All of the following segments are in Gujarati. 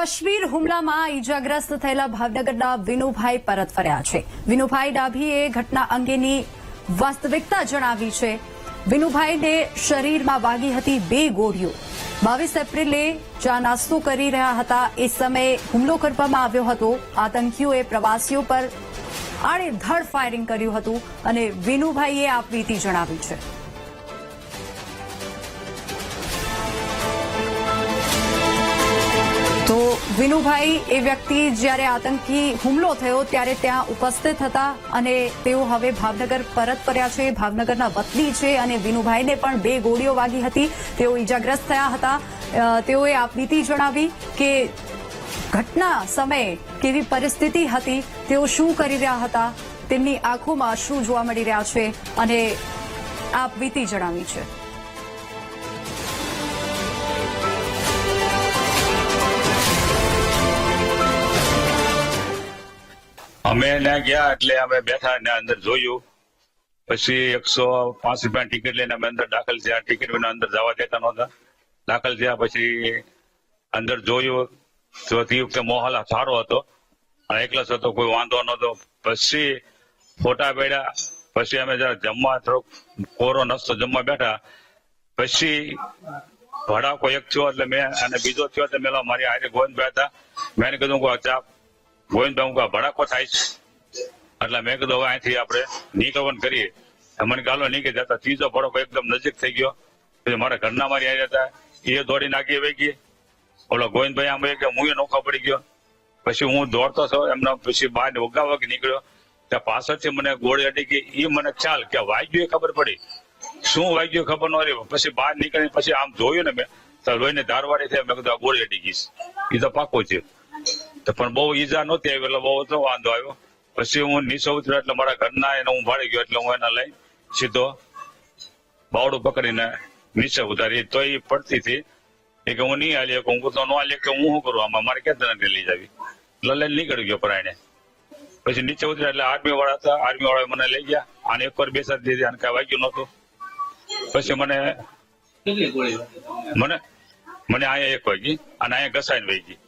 કાશ્મીર હુમલામાં ઈજાગ્રસ્ત થયેલા ભાવનગરના વિનુભાઈ પરત ફર્યા છે। વિનુભાઈ ડાભીએ ઘટના અંગેની વાસ્તવિકતા જણાવી છે। વિનુભાઈને શરીરમાં વાગી હતી 2 ગોળીઓ। 22 એપ્રિલે ચા નાસ્તો કરી રહ્યા હતા એ સમયે હુમલો કરવામાં આવ્યો હતો। આતંકીઓએ પ્રવાસીઓ પર આડેધડ ફાયરિંગ કર્યું હતું અને વિનુભાઈએ આ પ્રીતિ જણાવી છે। તો વિનુભાઈ એ વ્યક્તિ જ્યારે આતંકી હુમલો થયો ત્યારે ત્યાં ઉપસ્થિત હતા અને તેઓ હવે ભાવનગર પરત ફર્યા છે। ભાવનગરના વતની છે અને વિનુભાઈને પણ 2 ગોળીઓ વાગી હતી। તેઓ ઈજાગ્રસ્ત થયા હતા। તેઓએ આ પ્રીતિ જણાવી કે ઘટના સમયે કેવી પરિસ્થિતિ હતી, તેઓ શું કરી રહ્યા હતા, તેમની આંખોમાં શું જોવા મળી રહ્યા છે અને આ પ્રીતિ જણાવી છે। અમે ત્યાં ગયા એટલે અમે બેઠા ને અંદર જોયું, પછી 105 રૂપિયાની ટિકિટ લઈને અમે અંદર દાખલ થયા। ટિકિટ વિના અંદર જવા દેતા નહોતા। દાખલ થયા પછી અંદર જોયું તો તે વખતે માહોલ સારો હતો અને એકલસ હતો, કોઈ વાંધો નહોતો। પછી ફોટા પાડ્યા, પછી અમે જરા જમવા થોડોક કોરો નાસ્તો જમવા બેઠા। પછી ભડાકો એક થયો એટલે મેં અને બીજો થયો એટલે મેં મારી હારે ગોવિંદભાઈ હતા, મેં કીધું કે ચા ગોવિંદભાઈ ભડાકો થાય છે એટલે મેં કીધું હવે અહીંથી આપણે નીકળવાનું કરીએ। મને ગાલો નીકળી જતા ત્રીજો ભડાકો એકદમ નજીક થઈ ગયો। પછી મારા ઘરના મારી આવી હતા, એ દોડીને આગળ વહી ગઈ। ઓલો ગોવિંદભાઈ આમ કે હું એ નોખા પડી ગયો। પછી હું દોડતો હતો એમના, પછી બહાર વગાવવા નીકળ્યો ત્યાં પાછળથી મને ગોળી અડી ગઈ। એ મને ખ્યાલ કે વાગ્યું એ ખબર પડી, શું વાગ્યું ખબર ન રહી। પછી બહાર નીકળી પછી આમ જોયું ને મેં તો લોહીને ધારવાડી થઈ। મેં કીધું આ ગોળી અડી ગઈ, એ તો પાકું છે। પણ બહુ ઈજા નહોતી આવી એટલે બહુ તો વાંધો આવ્યો। પછી હું નીચે ઉતર્યો એટલે મારા ઘરના એને હું ભાળી ગયો એટલે હું એને લઈ સીધો બાવડું પકડીને નીચે ઉતારી। તો એ પડતી હતી એ કે હું નહીં હાલી, હું તો ન હાલી કે હું શું કરું, આમાં મારે ક્યાં તને લઈ જાવી એટલે લઈને નીકળી ગયો પરાયણે। પછી નીચે ઉતર્યા એટલે આર્મી વાળા હતા, આર્મી વાળા મને લઈ ગયા અને એકવાર બેસાડી દીધી અને કઈ વાગ્યું નહોતું। પછી મને અહીંયા 1 વાગી અને અહીંયા ઘસાઈને વહી ગઈ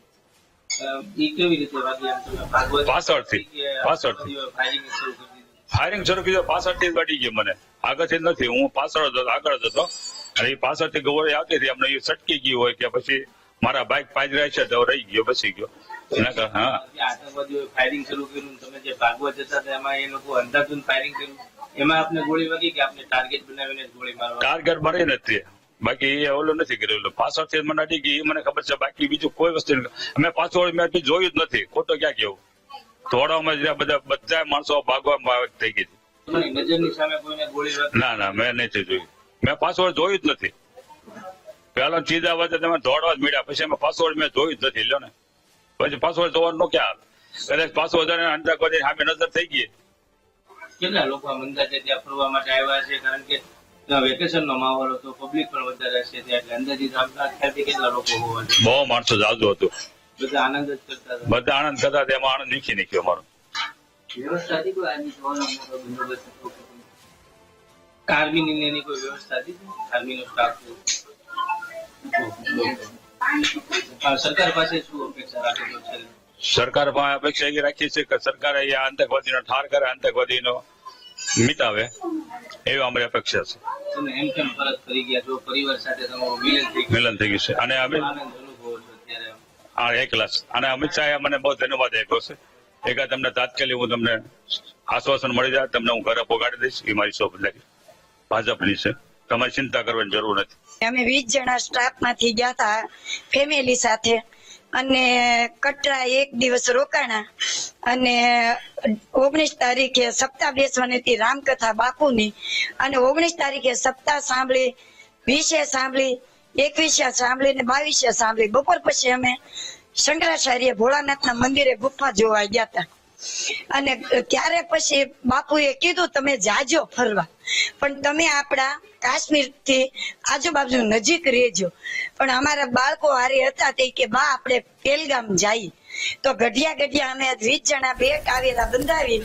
પાછળથી ફાયરિંગ શરૂ કર્યું। પાછળથી વાડી ગઈ, મને આગળથી નથી, હું પાછળ હતો, આગળ જ હતો અને એ પાછળથી ગોળી આવતી હતી, અમને એ સટકી ગયું હોય કે પછી મારા બાઇક પાજરા છે તો રહી ગયો, બચી ગયો। હા, આતંકવાદીઓ ફાયરિંગ શરૂ કર્યું, તમે જે ભાગવા જતા હતા એમાં એ લોકો અંધાધૂંધ ફાયરિંગ કર્યું, એમાં આપને ગોળી વાગી કે આપને ટાર્ગેટ બનાવીને ગોળી મારવા? ટાર્ગેટ મારી નથી, બાકી એ ઓલું નથી કરેલું। પાછળથી મને અડી ગઈ એ મને ખબર છે, બાકી બીજું કોઈ વસ્તુ અમે પાછળ મેં જોયું જ નથી। ખોટો ક્યાં કેવું, થોડામાં બધા માણસો ભાગવા થઈ ગઈ હતી। નજરની સામે કોઈને ગોળી વાગી? ના મેં નથી જોયું, મેં પાછળ જોયું જ નથી। પેલા ચીજા વચ્ચે તમે દોડવા જ મળ્યા, પછી અમે પાછળ મેં જોયું જ નથી લ્યો ને। પછી પાછળ જોવાનું ક્યાં, કદાચ પાછળ અંદર કોઈ સામે નજર થઈ ગઈ। કેટલા લોકો અંદાજે ત્યાં ફરવા માટે આવ્યા છે? કારણ કે વેકેશન નો માહોલ હતો, પબ્લિક પણ વધારે છે ત્યાં, એટલે અંદાજિત ખ્યાલથી કેટલા લોકો હોવા જોઈએ? બહુ માણસો જાજુ હતું, બધા આનંદ જ કરતા હતા? બધા આનંદ કરતા હતા, એમાં આનંદ નીકળી નીકળ્યો મારો। વ્યવસ્થા હતી કોઈ આની જોવાનો મોટો બંદોબસ્ત હતો? આર્મીની એની કોઈ વ્યવસ્થા હતી? આર્મીનો સ્ટાફ? સરકાર પાસે શું અપેક્ષા રાખે છે? સરકાર પાસે અપેક્ષા એ રાખી છે કે સરકાર અહીંયા આતંકવાદીનો ઠાર કરે, આતંકવાદીનો મિટાવે, એવી અમારી અપેક્ષા છે। તમે એમ કેમ પરત ફરી ગયા છો? પરિવાર સાથે તમારું મિલન થઈ ગયું છે અને અમે આનંદ અનુભવો છો અત્યારે? આ એકલાસ અને અમિત શાહે મને બહુ ધન્યવાદ આપ્યો છે। એક તમને તાત્કાલિક હું તમને આશ્વાસન મળી જાય, તમને હું ઘરે પહોંચાડી દઈશ, એ મારી શોખ ભાજપની છે, તમારે ચિંતા કરવાની જરૂર નથી। અમે 20 જણા સ્ટાફ માંથી ગયા હતા ફેમિલી સાથે અને કટરા 1 દિવસ રોકાણા અને 19 તારીખે સપ્તાહ બેસવાની હતી રામકથા બાપુની અને 19 તારીખે સપ્તાહ સાંભળી, 20 સાંભળી, 21 સાંભળી ને 22 સાંભળી। બપોર પછી અમે શંકરાચાર્ય ભોળાનાથના મંદિરે ગુફા જોવા ગયા હતા અને ત્યારે પછી બાપુએ કીધું તમે જાજો ફરવા, પણ તમે આપણા કાશ્મીર થી આજુબાજુ નજીક રહેજો। પણ અમારા બાળકો હારે હતા તે કે બા આપણે પહેલગામ જઈએ, તો ગઢિયા અમે 20 જણા બે કાવેરા બંધાવી